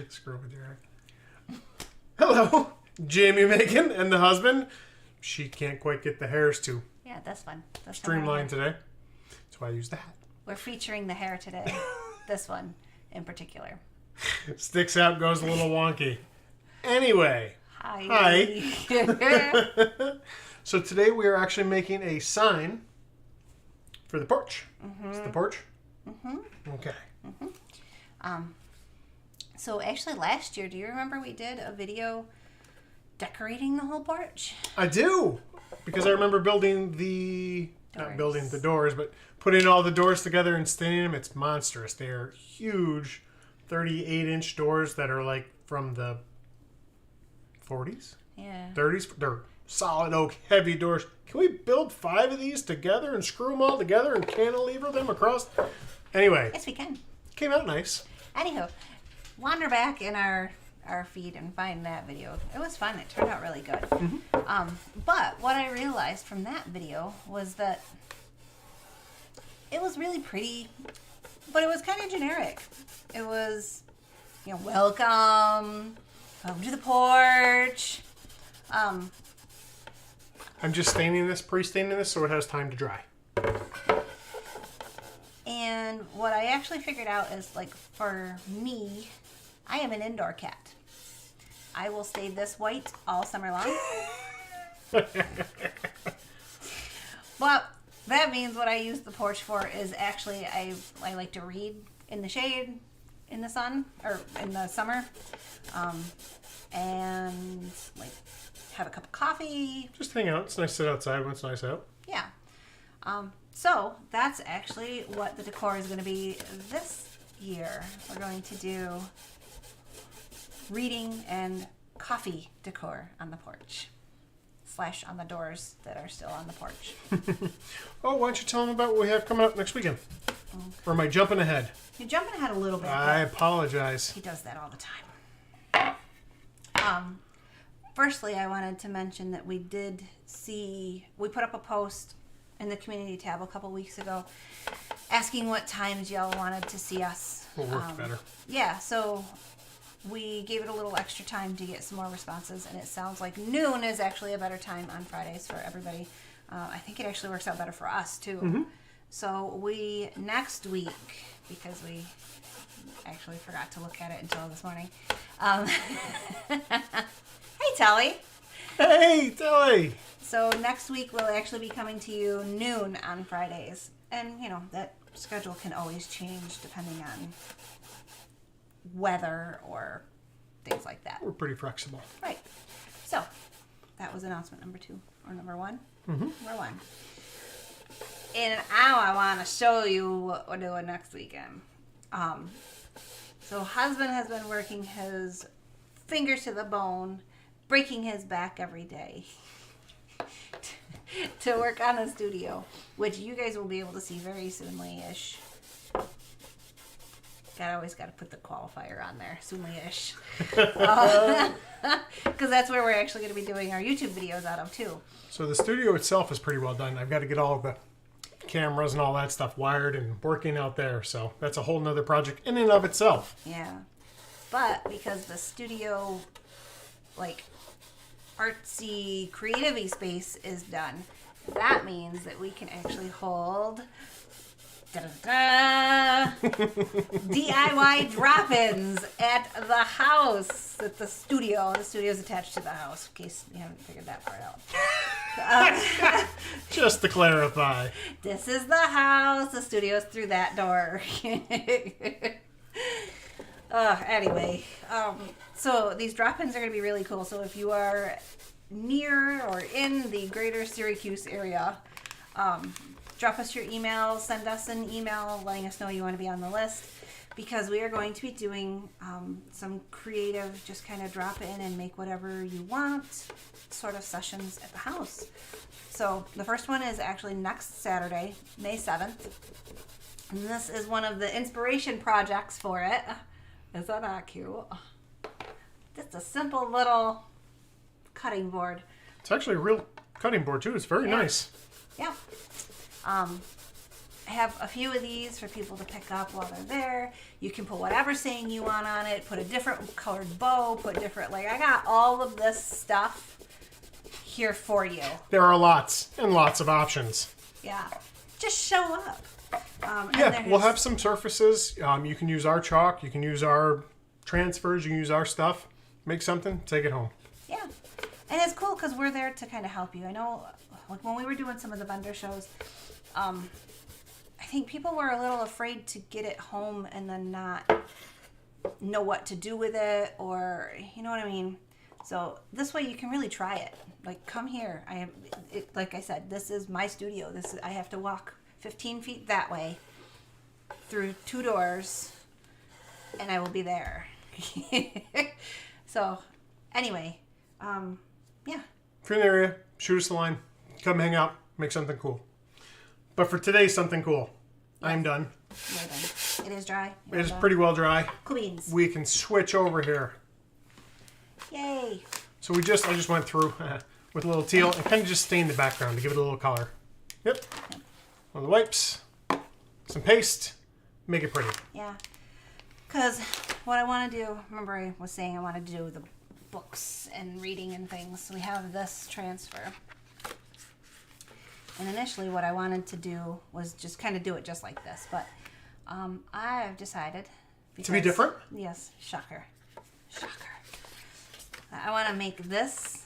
Screw with your hair. Hello, Jamie Megan and the husband. She can't quite get the hairs to that's fun. That's streamlined today. That's why I use the hat. We're featuring the hair today. This one in particular. Sticks out, goes a little wonky. Anyway. Hi. So today we are actually making a sign for the porch. It's the porch? Okay. So actually last year, do you remember we did a video decorating the whole porch? I do. Because I remember building not building the doors, but putting all the doors together and staining them. It's monstrous. They're huge 38-inch doors that are like from the 40s? Yeah. 30s? They're solid oak, heavy doors. Can we build 5 of these together and screw them all together and cantilever them across? Anyway. Yes, we can. Came out nice. Anywho, wander back in our feed and find that video. It was fun. It turned out really good. But what I realized from that video was that it was really pretty, but it was kind of generic. It was, welcome to the porch. I'm just pre-staining this so it has time to dry. And what I actually figured out is, like, for me, I am an indoor cat. I will stay this white all summer long. But that means what I use the porch for is actually I like to read in the shade in the sun or in the summer, and like have a cup of coffee. Just hang out. It's nice to sit outside when it's nice out. Yeah. So that's actually what the decor is going to be this year. We're going to do reading and coffee decor on the porch / on the doors that are still on the porch. Oh, why don't you tell them about what we have coming up next weekend? Okay. Or am I jumping ahead? You're jumping ahead a little bit. I apologize. He does that all the time. Firstly, I wanted to mention that we put up a post in the community tab a couple weeks ago asking what times y'all wanted to see us. What worked better. Yeah, so we gave it a little extra time to get some more responses, and it sounds like noon is actually a better time on Fridays for everybody. I think it actually works out better for us, too. So next week, because we actually forgot to look at it until this morning. Hey, Telly. Hey, Telly. So next week we'll actually be coming to you noon on Fridays. And, that schedule can always change depending on weather or things like that. We're pretty flexible. Right. So that was announcement number 2 or number 1. Number 1. And now I want to show you what we're doing next weekend. So husband has been working his fingers to the bone, breaking his back every day to work on the studio, which you guys will be able to see very soonly-ish. Always got to put the qualifier on there, soonly-ish. Because that's where we're actually going to be doing our YouTube videos out of, too. So the studio itself is pretty well done. I've got to get all the cameras and all that stuff wired and working out there. So that's a whole nother project in and of itself. Yeah. But because the studio, like, artsy, creative-y space is done, that means that we can actually hold DIY drop-ins at the house, at the studio. The studio's attached to the house, in case you haven't figured that part out. Just to clarify. This is the house. The studio's through that door. Anyway, so these drop-ins are going to be really cool. So if you are near or in the greater Syracuse area, drop us your email, send us an email letting us know you want to be on the list, because we are going to be doing some creative, just kind of drop in and make whatever you want sort of sessions at the house. So the first one is actually next Saturday, May 7th. And this is one of the inspiration projects for it. Is that not cute? Just a simple little cutting board. It's actually a real cutting board, too. It's very nice. Yeah. I have a few of these for people to pick up while they're there. You can put whatever saying you want on it, put a different colored bow, put different, like I got all of this stuff here for you. There are lots and lots of options. Yeah. Just show up. Yeah, we'll have some surfaces. You can use our chalk. You can use our transfers. You can use our stuff. Make something. Take it home. Yeah. And it's cool because we're there to kind of help you. I know, like when we were doing some of the vendor shows, I think people were a little afraid to get it home and then not know what to do with it, or you know what I mean. So this way you can really try it. Like, come here. Like I said, this is my studio. I have to walk 15 feet that way through 2 doors, and I will be there. So, anyway, yeah. If you're in the area, shoot us a line. Come hang out. Make something cool. But for today, something cool. I'm done. You're done. It is dry. It is pretty well dry. Cool beans. We can switch over here. Yay. So I just went through with a little teal and kind of just stained the background to give it a little color. Yep. On the wipes, some paste, make it pretty. Yeah. Because what I want to do, remember I was saying I wanted to do the books and reading and things. So we have this transfer. And initially what I wanted to do was just kind of do it just like this. But I've decided. To be different? Yes. Shocker. Shocker. I want to make this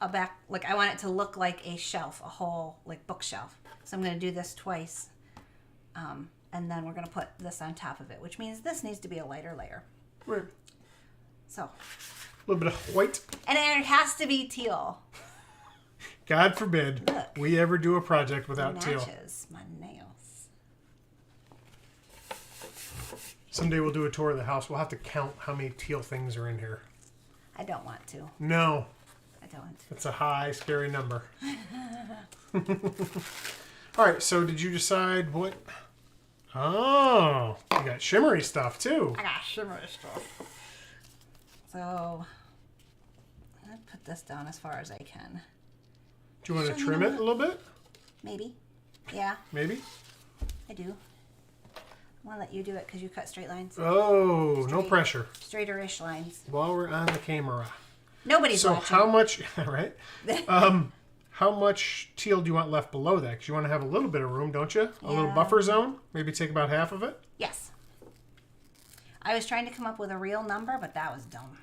a back, like I want it to look like a shelf, a whole like bookshelf. So I'm going to do this twice. And then we're going to put this on top of it, which means this needs to be a lighter layer. Right. So. A little bit of white. And it has to be teal. God forbid we ever do a project without teal. Matches my nails. Someday we'll do a tour of the house. We'll have to count how many teal things are in here. I don't want to. No. I don't. That's a high, scary number. All right, so did you decide what? Oh, you got shimmery stuff too. I got shimmery stuff. So, I'm going to put this down as far as I can. Do you want to trim it a little bit? Maybe. Yeah, Maybe. I do. I'm going to let you do it because you cut straight lines. Oh, no pressure. Straighter-ish lines. While we're on the camera. Nobody's So watching. how much, right? How much teal do you want left below that? Because you want to have a little bit of room, don't you? A little Yeah. buffer zone? Maybe take about half of it? Yes. I was trying to come up with a real number, but that was dumb.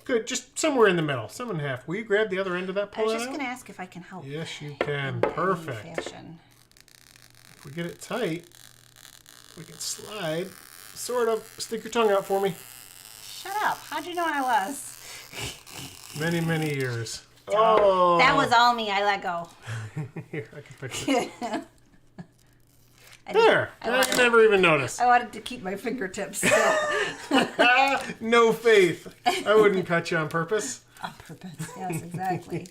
Good, just somewhere in the middle. 7.5. Will you grab the other end of that I pull was that just out? going to ask if I can help. Yes, you can. in any Perfect. fashion. If we get it tight, we can slide. Sort of. Stick your tongue out for me. Shut up. How'd you know I was? Many, many years. Oh! That was all me. I let go. Here, I can fix it. There! I never even noticed. I wanted to keep my fingertips. So. No faith. I wouldn't cut you on purpose. On purpose. Yes, exactly.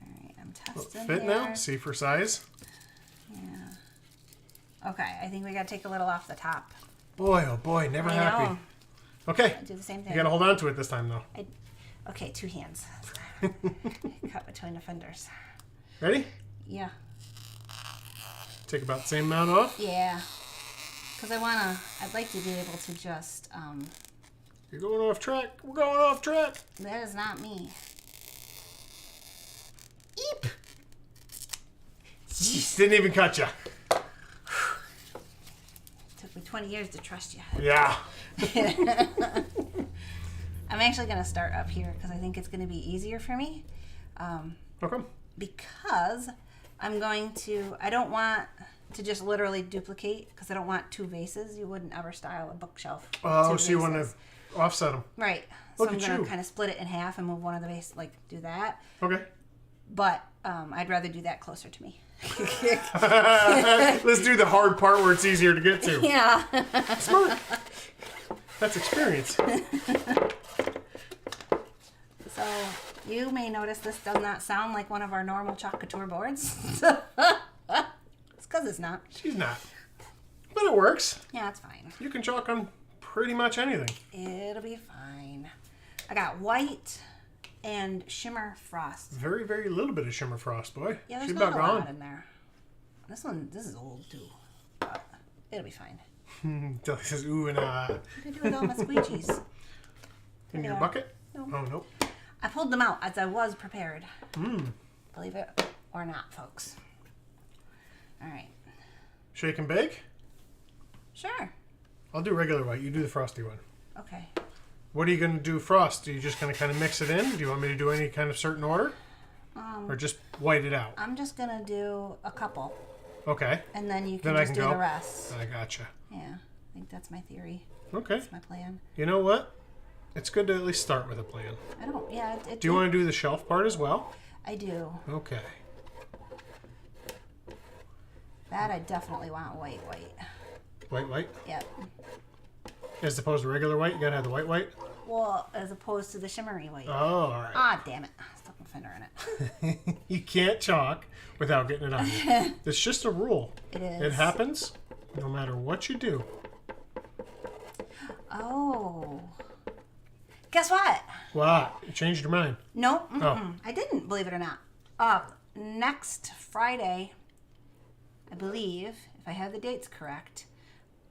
All right, I'm testing Fit here. now? See for size? Yeah. Okay, I think we got to take a little off the top. Boy, oh boy, never I happy. know. Okay. I do the same thing. You gotta hold on to it this time, though. Okay, 2 hands. Cut between the fingers. Ready? Yeah. Take about the same amount off. Yeah. Because I'd like to be able to just, You're going off track. We're going off track. that is not me. Eep! Didn't even cut you. Took me 20 years to trust you. Yeah. I'm actually going to start up here because I think it's going to be easier for me. Okay. Because I don't want to just literally duplicate because I don't want 2 vases. You wouldn't ever style a bookshelf. with Oh, 2 so you want vases. to offset them. Right. Look So I'm at going you. to kind of split it in half and move one of the vases, like do that. Okay. But I'd rather do that closer to me. Let's do the hard part where it's easier to get to. Yeah. Smart. That's experience. So you may notice this does not sound like one of our normal chalk couture boards. It's because it's not. She's not. But it works. Yeah, it's fine. You can chalk on pretty much anything. It'll be fine. I got white and shimmer frost. Very, very little bit of shimmer frost, boy. Yeah, there's She's not about a lot gone. in there. This is old too, but it'll be fine. Dilly says, ooh and ah. What did I do with all my squeegees? In your bucket? No. Oh, nope. I pulled them out as I was prepared. Believe it or not, folks. All right. Shake and bake? Sure. I'll do regular white. You do the frosty one. Okay. What are you going to do frost? Are you just going to kind of mix it in? Do you want me to do any kind of certain order? Or just white it out? I'm just going to do a couple. Okay. And then you can Then just do the rest. I gotcha. Yeah. I think that's my theory. Okay. That's my plan. You know what? It's good to at least start with a plan. I don't, yeah. Do you want to do the shelf part as well? I do. Okay. That I definitely want white. White? Yep. As opposed to regular white? You got to have the white? Well, as opposed to the shimmery white. Oh, all right. Ah, damn it. Stuck my finger in it. You can't chalk without getting it on you. It's just a rule. It is. It happens no matter what you do. Oh. Guess what? What? You changed your mind. No, Oh. I didn't, believe it or not. Next Friday, I believe, if I have the dates correct,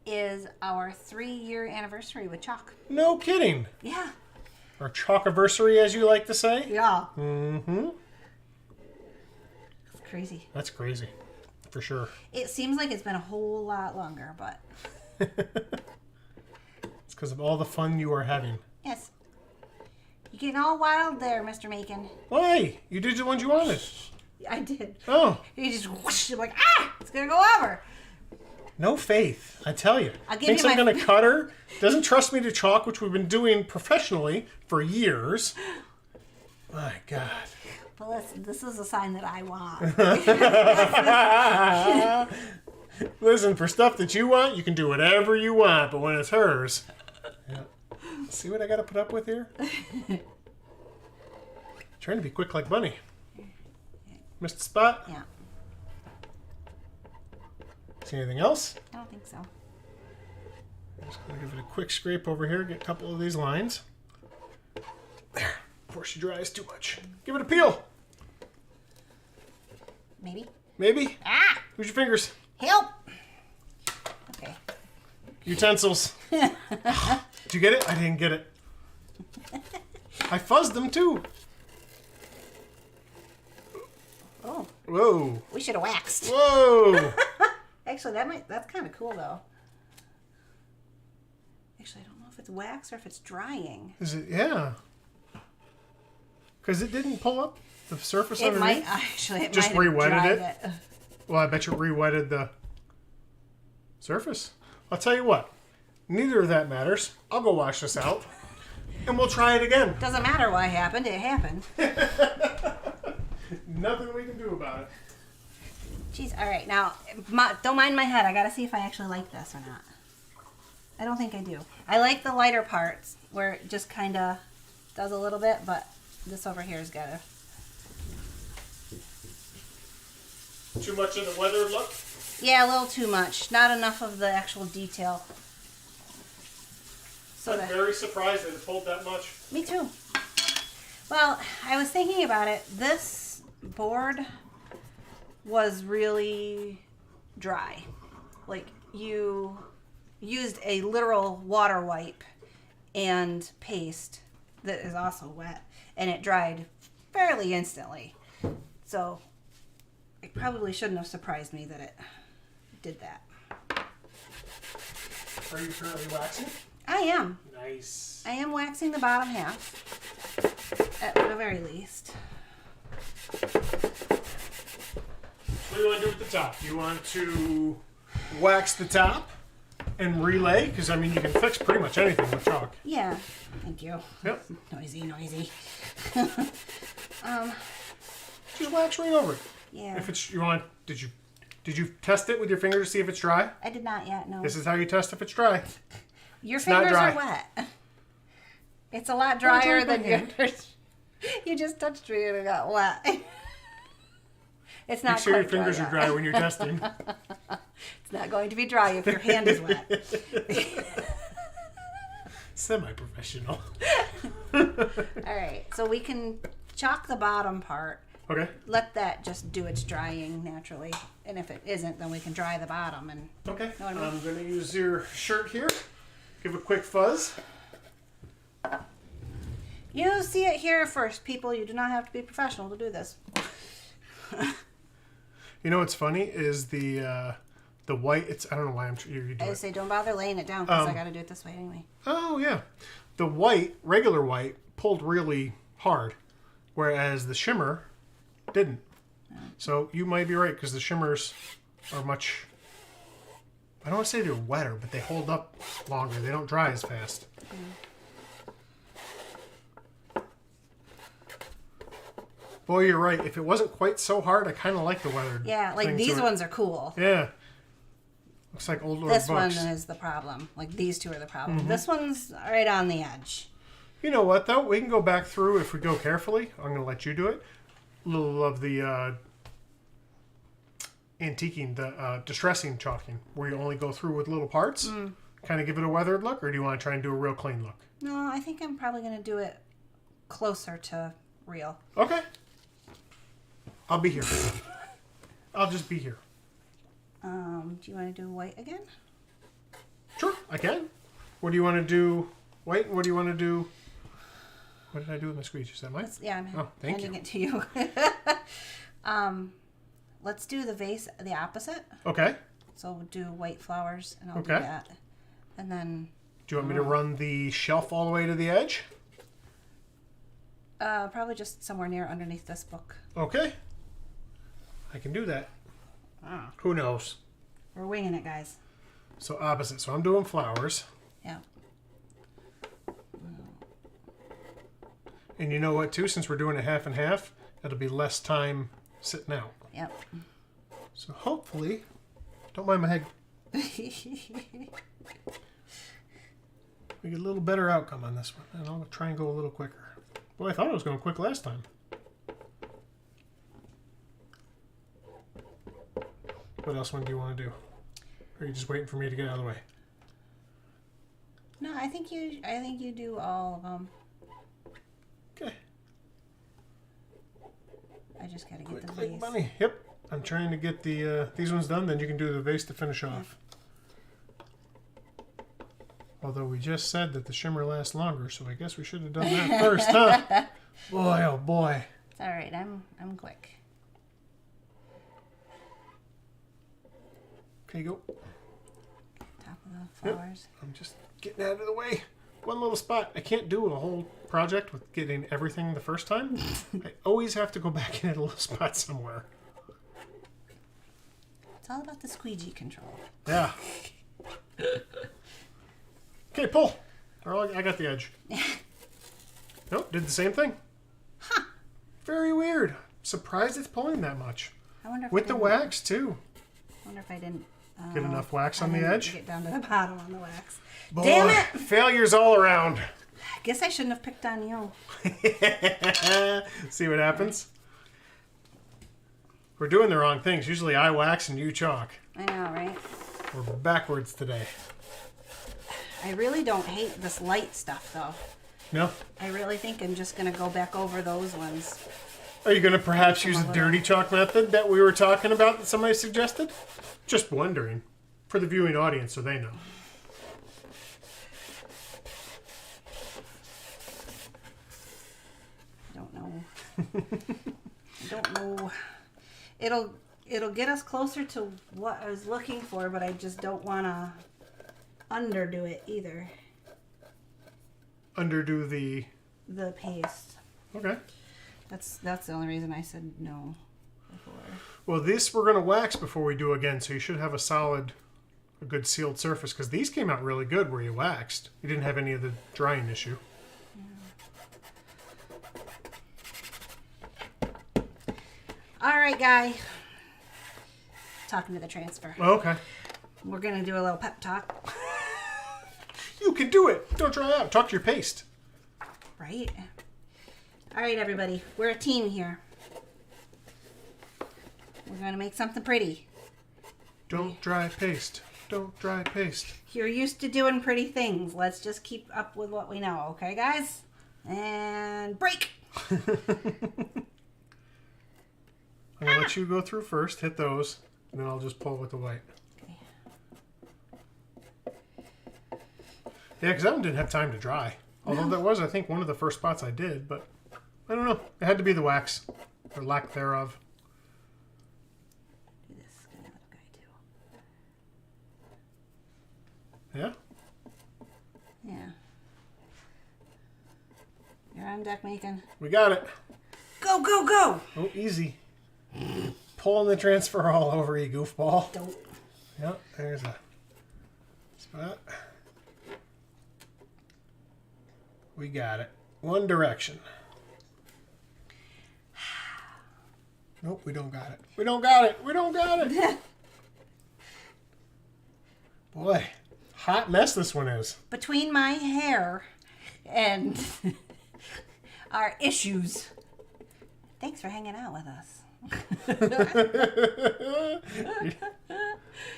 is our 3-year anniversary with chalk. No kidding. Yeah. Or chalkiversary, as you like to say. Yeah. Mm-hmm. It's crazy. That's crazy. For sure. It seems like it's been a whole lot longer, but... It's because of all the fun you are having. Yes. You're getting all wild there, Mr. Macon. Why? You did the ones you wanted. I did. Oh. You just whoosh, I'm like, it's going to go over. No faith, I tell you. I'll give Thinks you I'm my- going to cut her. Doesn't trust me to chalk, which we've been doing professionally for years. My God. But listen, this is a sign that I want. Listen, for stuff that you want, you can do whatever you want, but when it's hers... Yeah. See what I got to put up with here? Trying to be quick like Bunny. Missed the spot? Yeah. See anything else? I don't think so. I'm just going to give it a quick scrape over here, get a couple of these lines. There, before she dries too much. Give it a peel. Maybe. Maybe? Ah! Use your fingers. Help! Okay. Utensils. Did you get it? I didn't get it. I fuzzed them too. Oh, Whoa. we should have waxed. Whoa. Actually, that's kind of cool though. Actually, I don't know if it's wax or if it's drying. Is it? Yeah. Because it didn't pull up the surface It underneath. might actually. It Just might have re-wetted dried it? Well, I bet you re-wetted the surface. I'll tell you what. Neither of that matters. I'll go wash this out. And we'll try it again. Doesn't matter what happened. It happened. Nothing we can do about it. Jeez. All right. Now, don't mind my head. I got to see if I actually like this or not. I don't think I do. I like the lighter parts where it just kind of does a little bit, but this over here has got to... Too much of the weathered look? Yeah, a little too much. Not enough of the actual detail. So I'm very surprised that it pulled that much. Me too. Well, I was thinking about it. This board was really dry. Like, you used a literal water wipe and paste that is also wet, and it dried fairly instantly. So it probably shouldn't have surprised me that it did that. Are you currently waxing? I am. Nice. I am waxing the bottom half, at the very least. What do you want to do with the top? Do you want to wax the top and relay? Because, I mean, you can fix pretty much anything with chalk. Yeah, thank you. Yep. Noisy. Just wax right over it. Yeah. If it's, you want, did you test it with your finger to see if it's dry? I did not yet, no. This is how you test if it's dry. Your not fingers dry. are wet. It's a lot Well, drier it's on than my hand. yours. You just touched me and it got wet. It's not Make sure your quite fingers are yet. dry when you're testing. It's not going to be dry if your hand is wet. Semi-professional. All right, so we can chalk the bottom part Okay. let that just do its drying naturally. And if it isn't, then we can dry the bottom. And Okay. Know what I mean? I'm going to use your shirt here. Give a quick fuzz. you see it here first, people. You do not have to be professional to do this. You know what's funny is the white. It's I don't know why you do I it. just say don't bother laying it down because I got to do it this way anyway. Oh yeah, the white, regular white, pulled really hard, whereas the shimmer didn't. So you might be right because the shimmers are much. I don't want to say they're wetter, but they hold up longer. They don't dry as fast. Boy, you're right. If it wasn't quite so hard, I kind of like the weathered. Yeah, like thing these to it. ones are cool. Yeah. Looks like old Lord This books. one is the problem. Like these two are the problem. This one's right on the edge. You know what, though? We can go back through if we go carefully. I'm going to let you do it. A little of the antiquing, the distressing chalking, where you only go through with little parts. Kind of give it a weathered look, or do you want to try and do a real clean look? No, I think I'm probably going to do it closer to real. Okay. I'll be here. I'll just be here. Do you want to do white again? Sure, I can. What do you want to do? White, and what do you want to do? What did I do with my squeegee? Is that mine? Yeah, I'm thank handing you. it to you. Let's do the vase the opposite. Okay. So we'll do white flowers, and I'll do Okay. that. And then Do you want me to run the shelf all the way to the edge? probably just somewhere near underneath this book. Okay. I can do that. Ah. Who knows? We're winging it, guys. So opposite. So I'm doing flowers. Yeah. And you know what, too? Since we're doing a half and half, it'll be less time sitting out. Yep. So hopefully, don't mind my head, we get a little better outcome on this one. And I'll try and go a little quicker. Boy, I thought I was going quick last time. What else one do you want to do? Or are you just waiting for me to get out of the way? No, I think you do all of them. Okay. I just gotta get Quick, the quick vase. money. Yep. I'm trying to get the these ones done, then you can do the vase to finish off. Although we just said that the shimmer lasts longer, so I guess we should have done that first, huh? Boy, oh boy. It's all right. I'm quick. Okay, go. Top of the flowers. I'm just getting out of the way. One little spot. I can't do a whole project with getting everything the first time. I always have to go back and hit a little spot somewhere. It's all about the squeegee control. Yeah. Okay, pull. I got the edge. Nope, did the same thing. Huh. Very weird. Surprised it's pulling that much. I wonder if With the wax, too. I wonder if I didn't Get enough wax I on the didn't edge. Get down to the bottom on the wax. Boy, Damn it! failures all around. I guess I shouldn't have picked on you. See what happens? We're doing the wrong things. Usually I wax and you chalk. I know, right? We're backwards today. I really don't hate this light stuff, though. No? I really think I'm just going to go back over those ones. Are you going to perhaps use the dirty chalk method that we were talking about that somebody suggested? Just wondering. For the viewing audience so they know. I don't know. I don't know. It'll get us closer to what I was looking for, but I just don't want to underdo it either. Underdo the... The paste. Okay. That's the only reason I said no before. Well, this we're going to wax before we do again, so you should have a good sealed surface, because these came out really good where you waxed. You didn't have any of the drying issue. All right, guy. Talking to the transfer. Oh, okay. We're going to do a little pep talk. You can do it. Don't try out. Talk to your paste. Right? All right, everybody. We're a team here. We're going to make something pretty. Don't dry paste. Don't dry paste. You're used to doing pretty things. Let's just keep up with what we know. Okay, guys? And break. I'm going to let you go through first. Hit those. And then I'll just pull with the white. Okay. Yeah, because that one didn't have time to dry. Although that was, I think, one of the first spots I did. But I don't know. It had to be the wax. Or lack thereof. Do this kind of little guy too. Yeah? Yeah. You're on deck, Macon. We got it. Go, go, go! Oh, easy. Pulling the transfer all over you, goofball. Don't. Yep, there's a spot. We got it. One direction. Nope, we don't got it. We don't got it. We don't got it. Boy, hot mess this one is. Between my hair and our issues. Thanks for hanging out with us.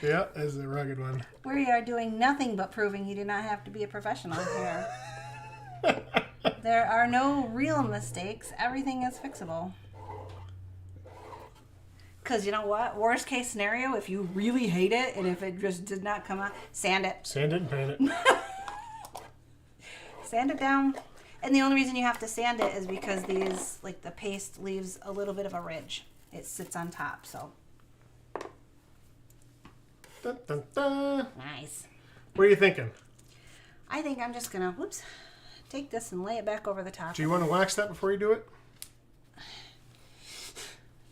Yeah, this is a rugged one. We are doing nothing but proving you do not have to be a professional here. There are no real mistakes. Everything is fixable. Because you know what? Worst case scenario, if you really hate it and if it just did not come out, sand it. Sand it and paint it. Sand it down. And the only reason you have to sand it is because these, like the paste leaves a little bit of a ridge. It sits on top, so. Dun, dun, dun. Nice. What are you thinking? I think I'm just gonna, whoops, take this and lay it back over the top. Do you want to wax that before you do it?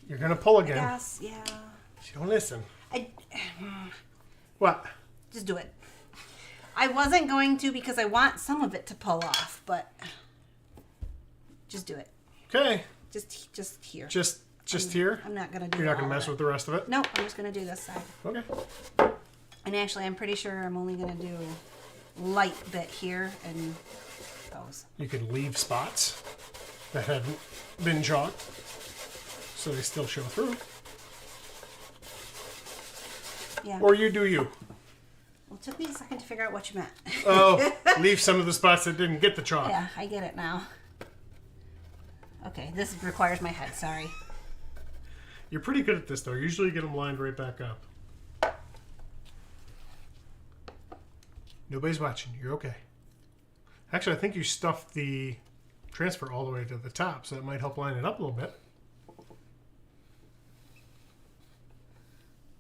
You're going to pull again. Yes, yeah. You don't listen. I, What? just do it. I wasn't going to because I want some of it to pull off, but just do it. Okay. Just here. Just here? I'm not gonna do. You're not all going to of mess it. with the rest of it? Nope, I'm just gonna do this side. Okay. And actually, I'm pretty sure I'm only gonna do light bit here and those. You can leave spots that hadn't been chalked, so they still show through. Yeah. Or you do you. Well, it took me a second to figure out what you meant. Oh, leave some of the spots that didn't get the chalk. Yeah, I get it now. Okay, this requires my head. Sorry. You're pretty good at this, though. Usually you get them lined right back up. Nobody's watching. You're okay. Actually, I think you stuffed the transfer all the way to the top, so that might help line it up a little bit.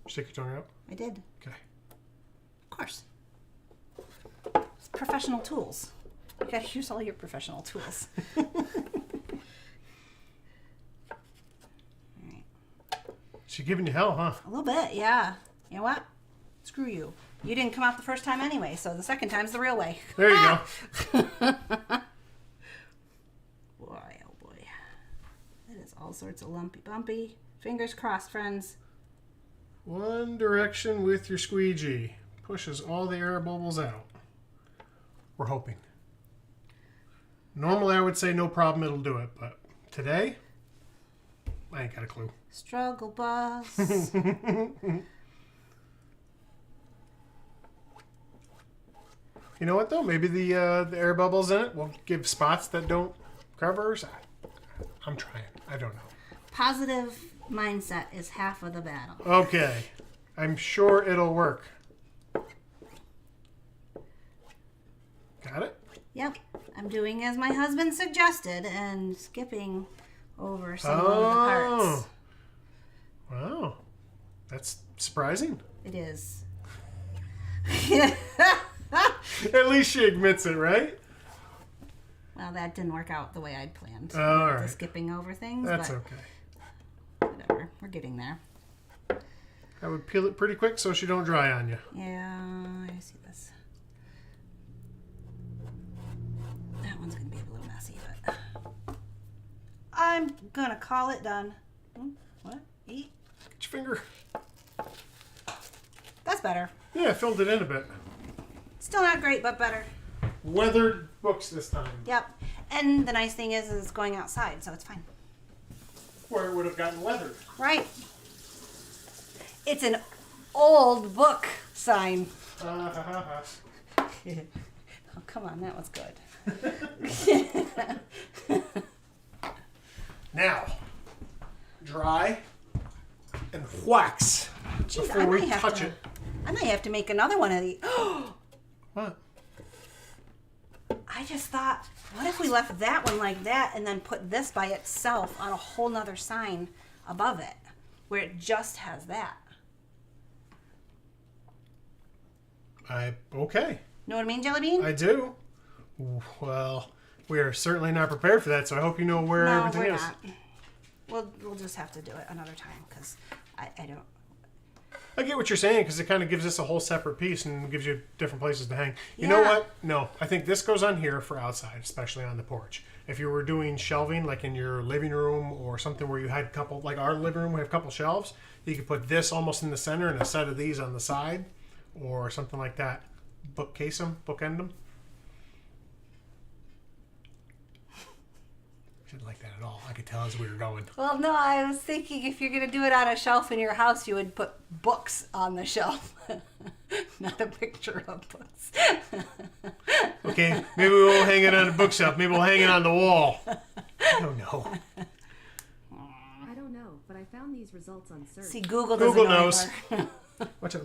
Stick your tongue out. I did. Okay. Of course. It's professional tools. You gotta use all your professional tools. Alright. She giving you hell, huh? A little bit, yeah. You know what? Screw you. You didn't come out the first time anyway, so the second time's the real way. There you go. Boy, oh boy. That is all sorts of lumpy bumpy. Fingers crossed, friends. One direction with your squeegee. Pushes all the air bubbles out. We're hoping. Normally I would say no problem, it'll do it, but today, I ain't got a clue. Struggle bus. You know what though? Maybe the air bubbles in it will give spots that don't cover. I'm trying. I don't know. Positive mindset is half of the battle. Okay. I'm sure it'll work. Got it? Yep. I'm doing as my husband suggested and skipping over some of the parts. Wow. That's surprising. It is. At least she admits it, right? Well, that didn't work out the way I'd planned. All The right. skipping over things. That's but okay. whatever. We're getting there. I would peel it pretty quick so she don't dry on you. Yeah, I see this. That one's going to be a little messy, but I'm going to call it done. What? Eat? Get your finger. That's better. Yeah, I filled it in a bit. Still not great, but better. Weathered books this time. Yep. And the nice thing is it's going outside, so it's fine. Or it would have gotten weathered. Right. It's an old book sign. Oh, come on. That was good. Now, dry. and wax Jeez, before we touch it. I might have to make another one of these. What? I just thought, what if we left that one like that and then put this by itself on a whole nother sign above it where it just has that? Okay. Know what I mean, Jelly Bean? I do. Well, we are certainly not prepared for that, so I hope you know where everything we're is. not. We'll just have to do it another time because I don't. I get what you're saying because it kind of gives us a whole separate piece and gives you different places to hang. You Yeah. know what? No, I think this goes on here for outside, especially on the porch. If you were doing shelving like in your living room or something where you had a couple, like our living room, we have a couple shelves, you could put this almost in the center and a set of these on the side or something like that. Bookcase them, bookend them. Didn't like that at all. I could tell as we were going. Well, no, I was thinking if you're going to do it on a shelf in your house, you would put books on the shelf, not a picture of books. Okay, maybe we won't hang it on the bookshelf. Maybe we'll hang it on the wall. I don't know. I don't know, but I found these results on search. See, Google doesn't know knows. either. Watch out.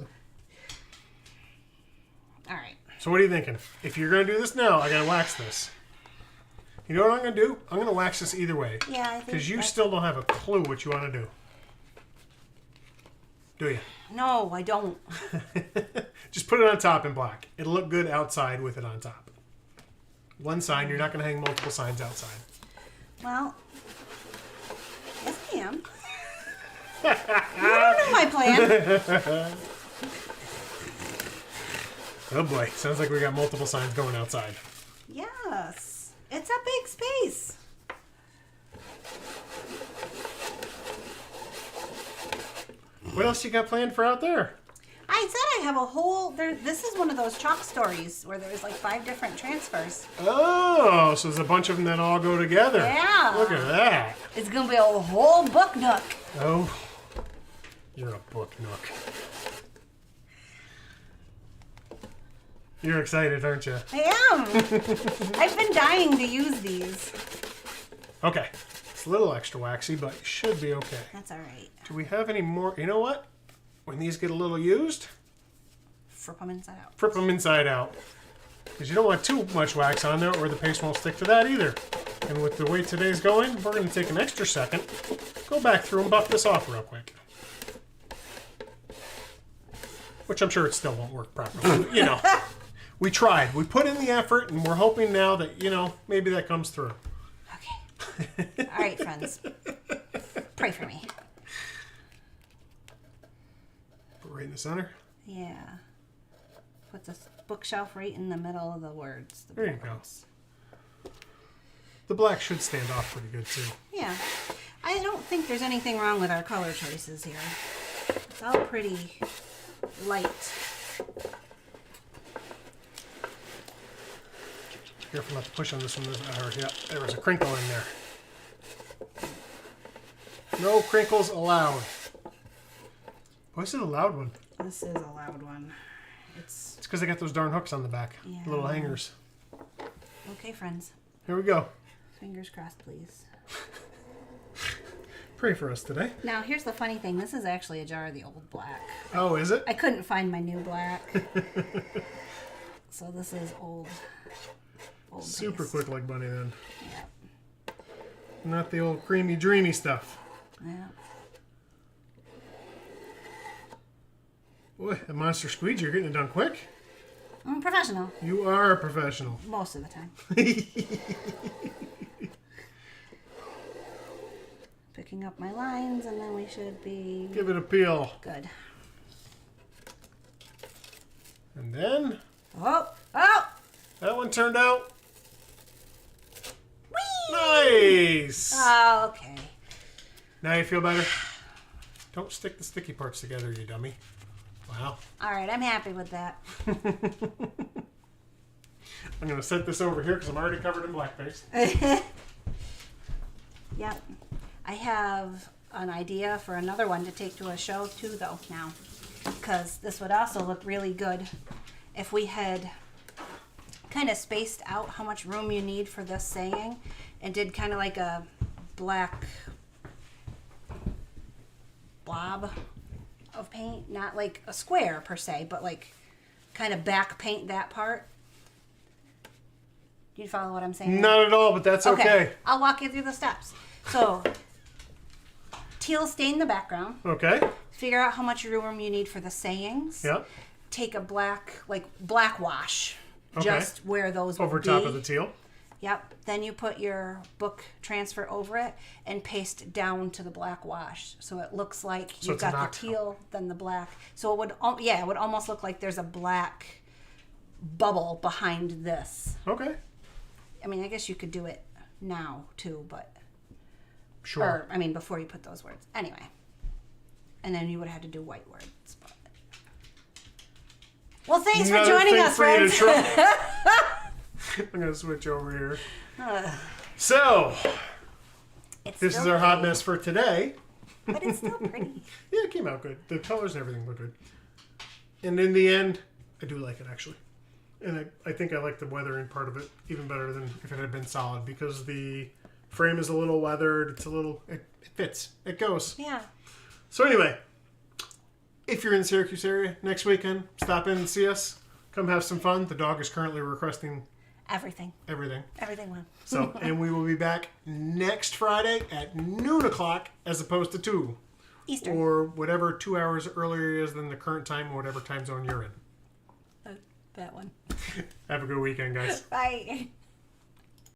All right. So what are you thinking? If you're going to do this now, I got to wax this. You know what I'm going to do? I'm going to wax this either way. Yeah, I think Because you that's- still don't have a clue what you want to do. Do you? No, I don't. Just put it on top in black. It'll look good outside with it on top. One sign, you're not going to hang multiple signs outside. Well, yes, I am. You don't know my plan. Oh boy, sounds like we got multiple signs going outside. Yes. It's a big space. What else you got planned for out there? I said I have a whole. This is one of those chalk stories where there's like 5 different transfers. Oh, so there's a bunch of them that all go together. Yeah. Look at that. It's gonna be a whole book nook. Oh, you're a book nook. You're excited, aren't you? I am. I've been dying to use these. Okay. It's a little extra waxy, but it should be okay. That's all right. Do we have any more? You know what? When these get a little used, Flip them inside out. flip them inside out. Because you don't want too much wax on there or the paste won't stick to that either. And with the way today's going, we're going to take an extra second, go back through and buff this off real quick. Which I'm sure it still won't work properly. You know, we tried. We put in the effort and we're hoping now that, you know, maybe that comes through. Okay. All right, friends. Pray for me. Put right in the center. Yeah. Put the bookshelf right in the middle of the words. The There you go. words. The black should stand off pretty good too. Yeah. I don't think there's anything wrong with our color choices here. It's all pretty light. Careful not to push on this one. Yeah, there was a crinkle in there. No crinkles allowed. Why is it a loud one? This is a loud one. It's It's because they got those darn hooks on the back. Yeah. Little hangers. okay, friends. Here we go. Fingers crossed, please. Pray for us today. Now, here's the funny thing. This is actually a jar of the old black. Oh, is it? I couldn't find my new black. So this is old Super paste. quick like bunny then. Yeah. Not the old creamy dreamy stuff. Yeah. Boy, a monster squeegee, you're getting it done quick. I'm a professional. You are a professional. Most of the time. Picking up my lines, and then we should be Give it a peel. good. And then, Oh! Oh! that one turned out Whee! nice. Oh, okay. Now you feel better? Don't stick the sticky parts together, you dummy. Wow. All right, I'm happy with that. I'm going to set this over here because I'm already covered in black paste. Yep. I have an idea for another one to take to a show too, though, now. Because this would also look really good if we had kind of spaced out how much room you need for this saying and did kind of like a black blob of paint, not like a square per se, but like kind of back paint that part. Do you follow what I'm saying? Not at all, but that's okay. I'll walk you through the steps. So, teal stain the background. Okay. Figure out how much room you need for the sayings. Yep. Take a black wash, Okay. just where those Over would top be. of the teal. Yep. Then you put your book transfer over it and paste down to the black wash, so it looks like So you've it's an got the octo. teal, then the black. So it would, it would almost look like there's a black bubble behind this. Okay. I mean, I guess you could do it now too, but Sure. or I mean, before you put those words. Anyway, and then you would have had to do white words. But... Well, thanks for Another joining thing us, for you to friends. try. I'm going to switch over here. So, It's this is still our hot pretty, mess for today. but it's still pretty. Yeah, it came out good. The colors and everything look good. And in the end, I do like it, actually. And I think I like the weathering part of it even better than if it had been solid, because the frame is a little weathered. It's a little... It fits. It goes. Yeah. So anyway, if you're in the Syracuse area next weekend, stop in and see us. Come have some fun. The dog is currently requesting Everything. everything. Everything won. So, and we will be back next Friday at noon o'clock as opposed to 2. Eastern. Or whatever 2 hours earlier is than the current time, or whatever time zone you're in. That one. Have a good weekend, guys. Bye.